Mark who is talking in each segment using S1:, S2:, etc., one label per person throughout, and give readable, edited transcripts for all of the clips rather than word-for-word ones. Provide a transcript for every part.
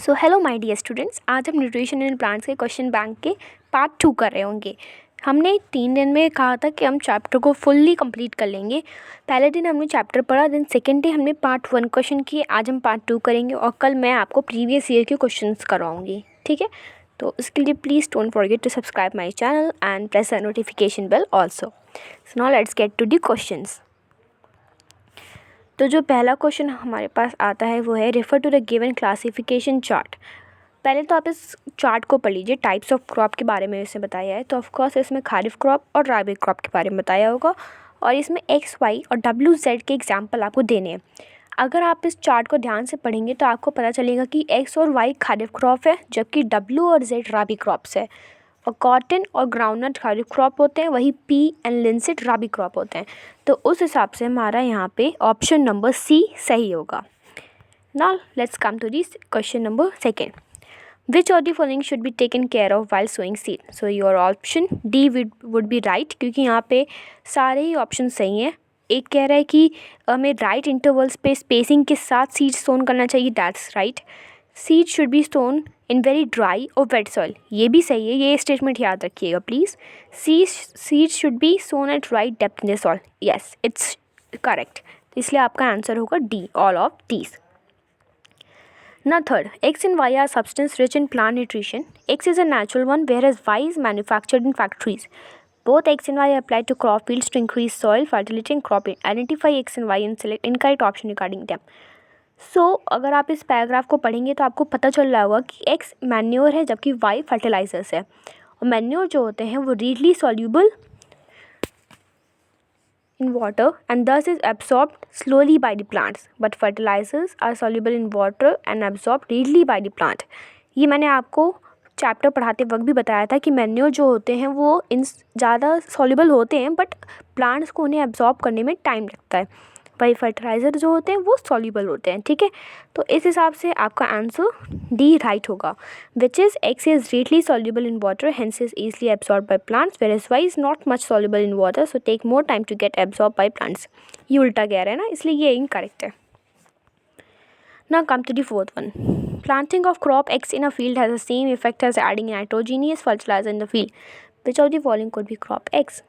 S1: So hello my dear students, आज हम nutrition in plants के क्वेश्चन बैंक के पार्ट 2 कर रहे होंगे। हमने 3 दिन में कहा था कि हम चैप्टर को फुल्ली कंप्लीट कर लेंगे। पहले दिन हमने चैप्टर पढ़ा, देन सेकेंड डे हमने पार्ट 1 क्वेश्चन किए। आज हम पार्ट 2 करेंगे और कल मैं आपको प्रीवियस ईयर के क्वेश्चंस करवाऊँगी, ठीक है। तो इसके लिए please don't forget to subscribe my channel and press the notification bell also. So now let's get to the questions. तो जो पहला क्वेश्चन हमारे पास आता है वो है refer to the given classification chart. पहले तो आप इस चार्ट को पढ़ लीजिए। टाइप्स ऑफ क्रॉप के बारे में इसमें बताया है, तो ऑफकोर्स इसमें खारिफ क्रॉप और राबी क्रॉप के बारे में बताया होगा और इसमें एक्स वाई और डब्ल्यू जेड के एग्जाम्पल आपको देने हैं। अगर आप इस चार्ट को ध्यान से पढ़ेंगे तो आपको पता चलेगा कि एक्स और वाई खारिफ क्रॉप है, जबकि डब्ल्यू और जेड राबी क्रॉप्स है। और कॉटन और ग्राउंडनट खारिफ क्रॉप होते हैं, वही pea and linseed rabi crop होते हैं। तो उस हिसाब से हमारा यहाँ पे ऑप्शन नंबर सी सही होगा। Now let's come to this question number second. Which of the following should be taken care of while sowing seed? So your option D would be right, क्योंकि यहाँ पे सारे ही ऑप्शन सही हैं। एक कह रहा है कि हमें राइट इंटरवल्स पे स्पेसिंग के साथ सीड सोन करना चाहिए, that's right. Seed should be sown in very dry और वेट सॉइल, ये भी सही है, ये स्टेटमेंट याद रखिएगा please. Seed should be sown at right depth in the soil, yes it's correct. इसलिए आपका आंसर होगा D, all of these. Now third, X and Y are substance rich in plant nutrition. X is a natural one, whereas Y is manufactured in factories. Both X and Y are applied to crop fields to increase soil fertility and cropping. Identify X and Y and select incorrect option regarding them. So अगर आप इस paragraph को पढ़ेंगे तो आपको पता चल रहा होगा कि X मैन्योर है जबकि Y फर्टिलाइजर्स है। और मैन्योर जो होते हैं वो readily soluble in water and thus is absorbed slowly by the plants, but fertilizers are soluble in water and absorbed readily by the plant. ये मैंने आपको चैप्टर पढ़ाते वक्त भी बताया था कि मैन्योर जो होते हैं वो इन ज़्यादा सॉल्युबल होते हैं, बट प्लांट्स को उन्हें एब्जॉर्ब करने में टाइम लगता है। वही फर्टिलाइज़र जो होते हैं वो सॉल्युबल होते हैं, ठीक है। तो इस हिसाब से आपका आंसर डी राइट होगा, which is X is readily soluble in water, hence is easily absorb by plants, whereas Y is not much soluble in water, so take more time to get absorb by plants. ये उल्टा कह रहे हैं ना, इसलिए ये incorrect है। Now come to the fourth one. Planting of crop X in a field has the same effect as adding nitrogenous fertilizer in the field. Which of the following could be crop X?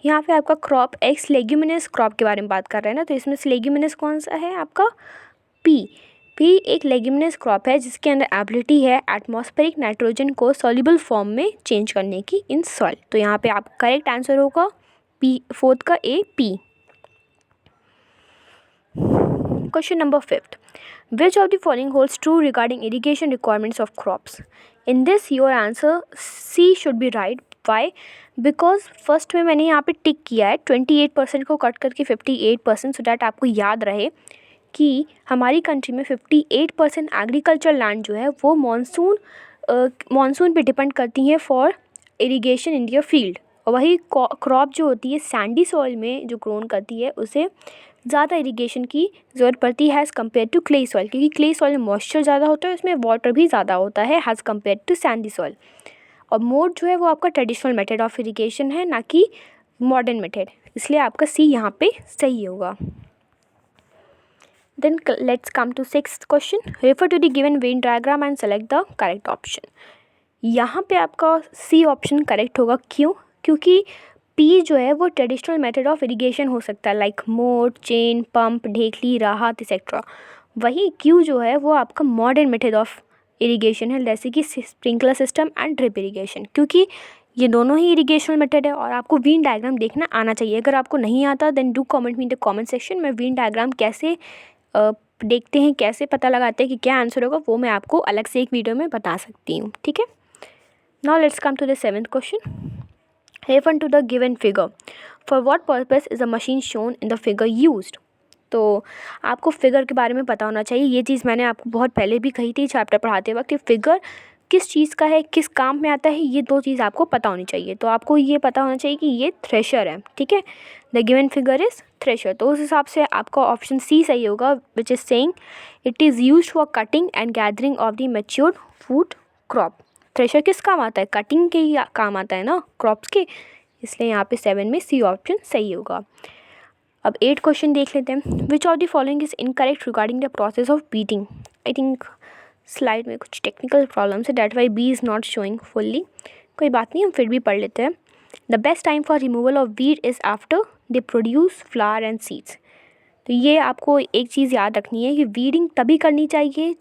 S1: यहाँ पे आपका crop x leguminous crop के बारे में बात कर रहे हैं ना, तो इसमें से लेग्यूमिनस कौन सा है आपका? पी एक लेग्यूमिनस क्रॉप है जिसके अंदर एबिलिटी है एटमॉस्फेरिक नाइट्रोजन को सॉल्युबल फॉर्म में चेंज करने की इन सॉइल। तो यहाँ पे आपका करेक्ट आंसर होगा पी, फोर्थ का ए, P. Question number 5. Which of the following holds true regarding irrigation requirements of crops? In this your answer C should be right. Why? Because first में मैंने यहाँ पे टिक किया है 28% को कट करके 58%, सो डैट आपको याद रहे कि हमारी कंट्री में 58% एग्रीकल्चर लैंड जो है वो मानसून पे डिपेंड करती है for irrigation in their field. और वही क्रॉप जो होती है सैंडी सॉइल में जो ग्रोन करती है उसे ज़्यादा इरिगेशन की ज़रूरत पड़ती है as compare to clay soil, क्योंकि क्ले सॉइल में मॉइस्चर ज़्यादा होता है, उसमें वाटर भी ज़्यादा होता है as compare to sandy soil. और मोड जो है वो आपका ट्रेडिशनल मेथड ऑफ इरिगेशन है, ना कि मॉडर्न मेथड, इसलिए आपका सी यहाँ पे सही होगा। Then let's come to sixth question. Refer to the given Venn diagram and select the correct option. यहाँ पे आपका सी ऑप्शन करेक्ट होगा। क्यों? क्योंकि पी जो है वो ट्रेडिशनल मेथड ऑफ इरिगेशन हो सकता है, लाइक मोट, चेन, पंप, ढेकली, राहत एक्सेट्रा। वही क्यू जो है वो आपका मॉडर्न मेथड ऑफ इरिगेशन है, जैसे कि sprinkler system and drip irrigation, क्योंकि ये दोनों ही इरिगेशनल मेथड है। और आपको वीन डायग्राम देखना आना चाहिए। अगर आपको नहीं आता then do comment me in the comment section. मैं वीन डायग्राम कैसे देखते हैं, कैसे पता लगाते हैं कि क्या आंसर होगा, वो मैं आपको अलग से एक वीडियो में बता सकती हूँ, ठीक है। Now let's come to the seventh question. Refer to the given figure. For what purpose is the machine shown in the figure used? तो आपको फिगर के बारे में पता होना चाहिए। ये चीज़ मैंने आपको बहुत पहले भी कही थी चैप्टर पढ़ाते वक्त। फिगर किस चीज़ का है, किस काम में आता है, ये दो चीज़ आपको पता होनी चाहिए। तो आपको ये पता होना चाहिए कि ये थ्रेशर है, ठीक है। The given figure is thresher, तो उस हिसाब से आपका ऑप्शन सी सही होगा, which is saying it is used for cutting and gathering of the matured food crop. Thresher किस काम आता है? कटिंग के ही काम आता है ना क्रॉप्स के, इसलिए यहाँ पे 7 में सी ऑप्शन सही होगा। अब 8 क्वेश्चन देख लेते हैं। Which of the following is incorrect regarding the process of weeding? I think slide में कुछ टेक्निकल प्रॉब्लम है, that Y B is not showing fully. कोई बात नहीं, हम फिर भी पढ़ लेते हैं। The best time for removal of weed is after they produce flower and seeds. तो ये आपको एक चीज़ याद रखनी है कि वीडिंग तभी करनी चाहिए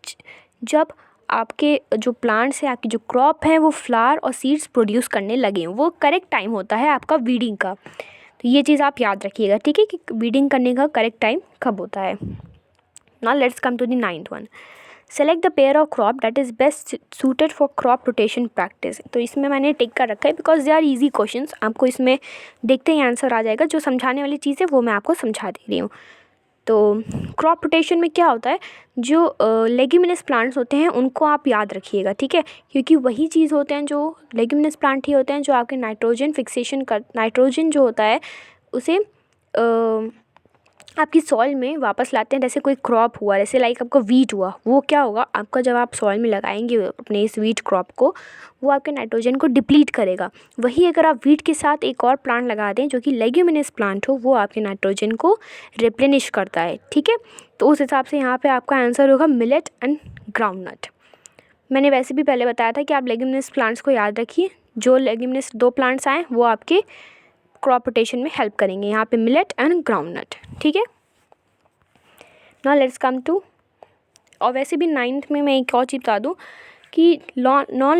S1: जब आपके जो प्लांट्स हैं, आपकी जो क्रॉप है, वो फ्लावर और सीड्स प्रोड्यूस करने लगे। वो करेक्ट टाइम होता है आपका वीडिंग का। तो ये चीज़ आप याद रखिएगा, ठीक है, कि वीडिंग करने का करेक्ट टाइम कब होता है। Now let's come to the 9th one. Select the pair of crop that is best suited for crop rotation practice. तो इसमें मैंने टिक कर रखा है because they are easy questions. आपको इसमें देखते ही आंसर आ जाएगा। जो समझाने वाली चीज़ है वो मैं आपको समझा दे रही हूँ। तो क्रॉप रोटेशन में क्या होता है, जो लेग्यूमिनस प्लांट्स होते हैं उनको आप याद रखिएगा, ठीक है, क्योंकि वही चीज़ होते हैं जो लेग्यूमिनस प्लांट ही होते हैं जो आपके नाइट्रोजन जो होता है उसे आपकी सॉइल में वापस लाते हैं। जैसे कोई क्रॉप हुआ, जैसे लाइक आपका वीट हुआ, वो क्या होगा आपका, जब आप सॉइल में लगाएंगे अपने इस वीट क्रॉप को, वो आपके नाइट्रोजन को डिप्लीट करेगा। वही अगर आप वीट के साथ एक और प्लांट लगा दें जो कि लेग्यूमिनस प्लांट हो, वो आपके नाइट्रोजन को रिप्लेनिश करता है, ठीक है। तो उस हिसाब से यहाँ पर आपका आंसर होगा मिलेट एंड ग्राउंडनट। मैंने वैसे भी पहले बताया था कि आप लेग्यूमिनस प्लांट्स को याद रखिए। जो लेग्यूमिनस 2 प्लांट्स आए वो आपके क्रॉप रोटेशन में हेल्प करेंगे, यहाँ पे मिलेट एंड ग्राउंडनट, ठीक है। नाउ लेट्स कम टू, और वैसे भी 9th में मैं एक और चीज़ बता दूँ कि नॉन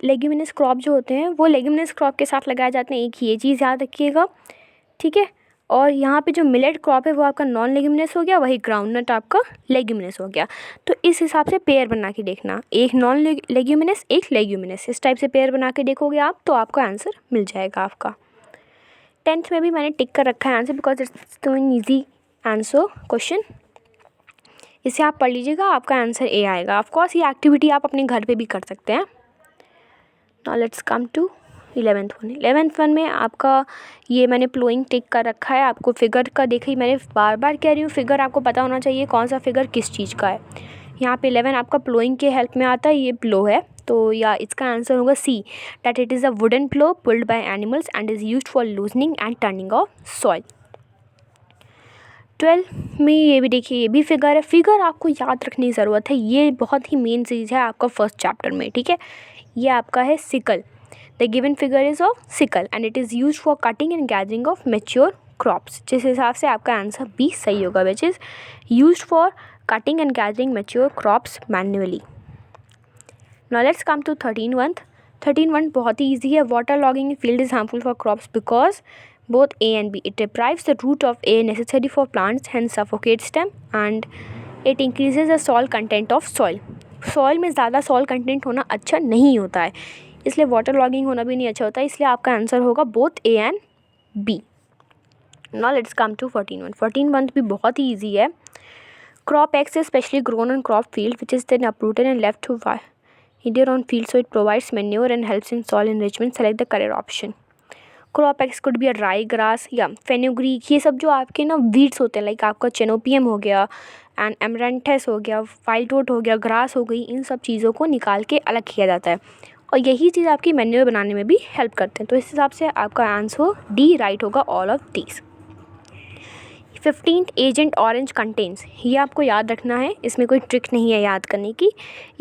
S1: लेग्यूमिनस क्रॉप जो होते हैं वो लेग्यूमिनस क्रॉप के साथ लगाए जाते हैं। एक ये चीज़ याद रखिएगा, ठीक है। और यहाँ पे जो मिलेट क्रॉप है वो आपका नॉन लेग्यूमिनस हो गया, वही ग्राउंडनट आपका लेग्यूमिनस हो गया। तो इस हिसाब से पेयर बना के देखना, एक नॉन लेग्यूमिनस एक लेग्यूमिनस, इस टाइप से पेयर बना के देखोगे आप तो आपका आंसर मिल जाएगा आपका। 10th में भी मैंने टिक कर रखा है आंसर बिकॉज इट्स तो एन ईजी आंसर क्वेश्चन। इसे आप पढ़ लीजिएगा, आपका आंसर ए आएगा। ऑफ कोर्स ये एक्टिविटी आप अपने घर पे भी कर सकते हैं। Now let's come to 11th one. 11th one में आपका ये मैंने प्लोइंग टिक कर रखा है। आपको फिगर का देखिए, मैंने बार बार कह रही हूँ फिगर आपको पता होना चाहिए कौन सा फिगर किस चीज़ का है। यहाँ पे 11 आपका प्लोइंग के हेल्प में आता है, ये प्लो है, तो या इसका आंसर होगा C, that it is a wooden plough pulled by animals and is used for loosening and turning of soil. 12 में ये भी देखिए, ये भी फिगर है। फिगर आपको याद रखने की ज़रूरत है, ये बहुत ही मेन चीज़ है आपका फर्स्ट चैप्टर में, ठीक है। ये आपका है sickle. The given figure is of sickle and it is used for cutting and gathering of mature crops. जिस हिसाब से आपका आंसर बी सही होगा, which is used for cutting and gathering mature crops manually. Now let's come to 13th बहुत ही easy है. Water logging in field is harmful for crops because both A and B. It deprives the root of air necessary for plants, hence suffocates them, and it increases the soil content of soil. Soil में ज़्यादा soil content होना अच्छा नहीं होता है, इसलिए water logging होना भी नहीं अच्छा होता है, इसलिए आपका आंसर होगा both A and B. Now let's come to 14th भी बहुत ही easy है. Crop X is specially grown on crop field, which is then uprooted and left to wither on field, so it provides manure and helps in soil enrichment. Select the correct option. Crop X could be a rye grass या fenugreek, ये सब जो आपके ना weeds होते हैं, like आपका चेनोपियम हो गया एंड एमरेंथस हो गया, वाइल्डवुड हो गया, ग्रास हो गई, इन सब चीज़ों को निकाल के अलग किया जाता है और यही चीज़ आपकी मैन्योर बनाने में भी हेल्प करते हैं। तो इस हिसाब से आपका आंसर डी राइट होगा, all of these. 15th agent orange contains, ये आपको याद रखना है, इसमें कोई ट्रिक नहीं है याद करने की।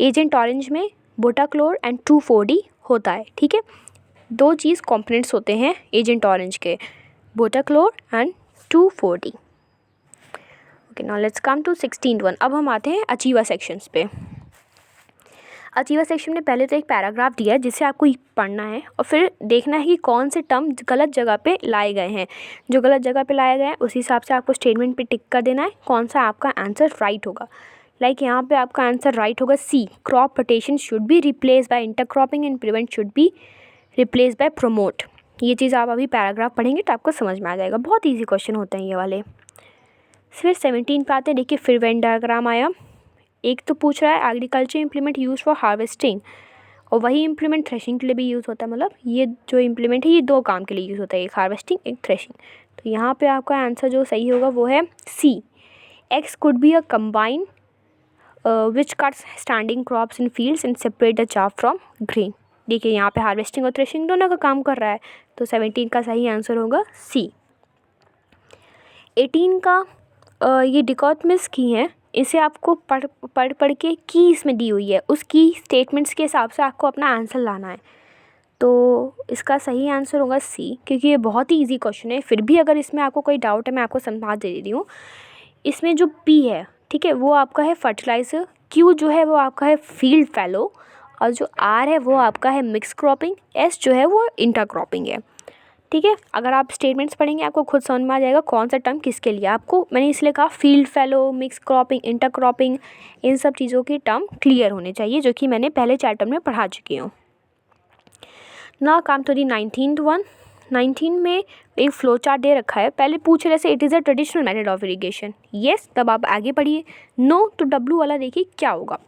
S1: एजेंट ऑरेंज में बोटाक्लोर एंड 2,4-D होता है, ठीक है। 2 चीज़ कॉम्पोनेंट्स होते हैं एजेंट ऑरेंज के, butachlor and 2,4-D। Okay, now let's come to 16th one. अब हम आते हैं अचीवर सेक्शंस पे। अचीवर सेक्शन में पहले तो एक पैराग्राफ दिया है जिसे आपको पढ़ना है और फिर देखना है कि कौन से टर्म गलत जगह पे लाए गए हैं। जो गलत जगह पे लाए गए हैं उसी हिसाब से आपको स्टेटमेंट पे टिक कर देना है कौन सा आपका आंसर राइट होगा। लाइक यहाँ पे आपका आंसर राइट होगा C, crop rotation should be replace by intercropping and prevent should be replace by promote. ये चीज़ आप अभी पैराग्राफ पढ़ेंगे तो आपको समझ में आ जाएगा, बहुत ईजी क्वेश्चन होते हैं ये वाले। फिर 17 पे आते हैं, देखिए फिर वेन डायग्राम आया। एक तो पूछ रहा है agriculture implement use for harvesting, और वही इम्प्लीमेंट थ्रेशिंग के लिए भी यूज़ होता है। मतलब ये जो इम्प्लीमेंट है ये 2 काम के लिए यूज़ होता है, एक हार्वेस्टिंग एक थ्रेशिंग। तो यहाँ पे आपका आंसर जो सही होगा वो है C, X could be a combine which cuts standing crops in fields and separate the chaff from grain. देखिए यहाँ पे हार्वेस्टिंग और थ्रेशिंग दोनों का काम कर रहा है, तो 17 का सही आंसर होगा सी। 18 का ये डिकोटमिस की है, इसे आपको पढ़ के की इसमें दी हुई है, उस की स्टेटमेंट्स के हिसाब से आपको अपना आंसर लाना है। तो इसका सही आंसर होगा सी, क्योंकि ये बहुत ही इजी क्वेश्चन है। फिर भी अगर इसमें आपको कोई डाउट है मैं आपको समझा दे रही हूँ। इसमें जो पी है, ठीक है, वो आपका है फर्टिलाइज़र, क्यू जो है वो आपका है फील्ड फैलो, और जो आर है वो आपका है मिक्स क्रॉपिंग, एस जो है वो इंटरक्रॉपिंग है। ठीक है, अगर आप स्टेटमेंट्स पढ़ेंगे आपको खुद समझ में आ जाएगा कौन सा टर्म किसके लिए। आपको मैंने इसलिए कहा फील्ड फैलो, मिक्स क्रॉपिंग, इंटरक्रॉपिंग, इन सब चीज़ों की टर्म क्लियर होने चाहिए, जो कि मैंने पहले चैप्टर में पढ़ा चुकी हूँ। ना काम तो दी 19th वन। 19 में एक फ्लो चार्ट दे रखा है। पहले पूछ रहे से it is a traditional method of irrigation, yes, तब आप आगे पढ़िए। नो तो डब्लू वाला देखिए क्या होगा।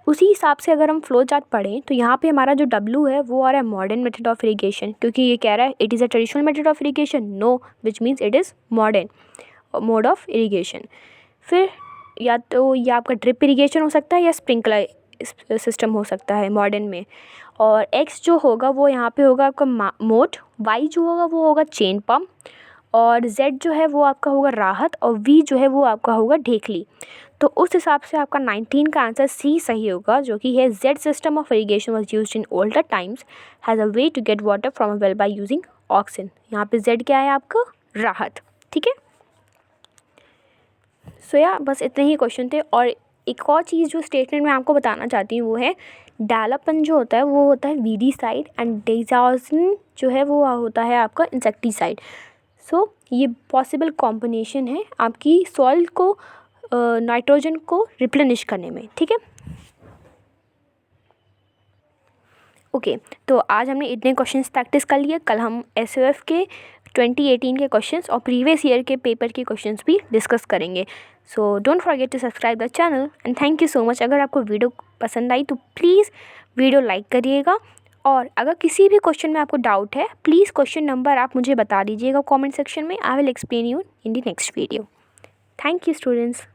S1: उसी हिसाब से अगर हम फ्लो चार्ट पढ़ें तो यहाँ पे हमारा जो डब्लू है वो आ रहा है मॉडर्न मेथड ऑफ इरीगेशन, क्योंकि ये कह रहा है it is a traditional method of irrigation, know which means it is modern mode of irrigation. फिर या तो ये आपका ड्रिप इरीगेशन हो सकता है या स्प्रिंकलर सिस्टम हो सकता है मॉडर्न में। और एक्स जो होगा वो यहाँ पे होगा आपका मोट, वाई जो होगा वो होगा चेन पम्प, और जेड जो है वो आपका होगा राहत, और वी जो है वो आपका होगा ढेकली। तो उस हिसाब से आपका 19 का आंसर सी सही होगा, जो कि है Z system of irrigation was used in older times has a way to get water from a well by using oxen. यहाँ पे जेड क्या है आपका राहत। ठीक है, सो या बस इतने ही क्वेश्चन थे। और एक और चीज़ जो स्टेटमेंट में आपको बताना चाहती हूँ वो है डालापन जो होता है वो होता है वीडीसाइड, एंड डेजाजिन जो है वो होता है आपका इंसेक्टिसाइड। सो ये पॉसिबल कॉम्बिनेशन है आपकी सॉइल को नाइट्रोजन को रिप्लेनिश करने में। ठीक है, ओके, तो आज हमने इतने क्वेश्चंस प्रैक्टिस कर लिए। कल हम एसओएफ के 2018 के क्वेश्चंस और प्रीवियस ईयर के पेपर के क्वेश्चंस भी डिस्कस करेंगे। So don't forget to subscribe the channel and thank you so much. अगर आपको वीडियो पसंद आई तो प्लीज़ वीडियो लाइक करिएगा, और अगर किसी भी क्वेश्चन में आपको डाउट है प्लीज़ क्वेश्चन नंबर आप मुझे बता दीजिएगा कॉमेंट सेक्शन में। I will explain you in the next video. Thank you students.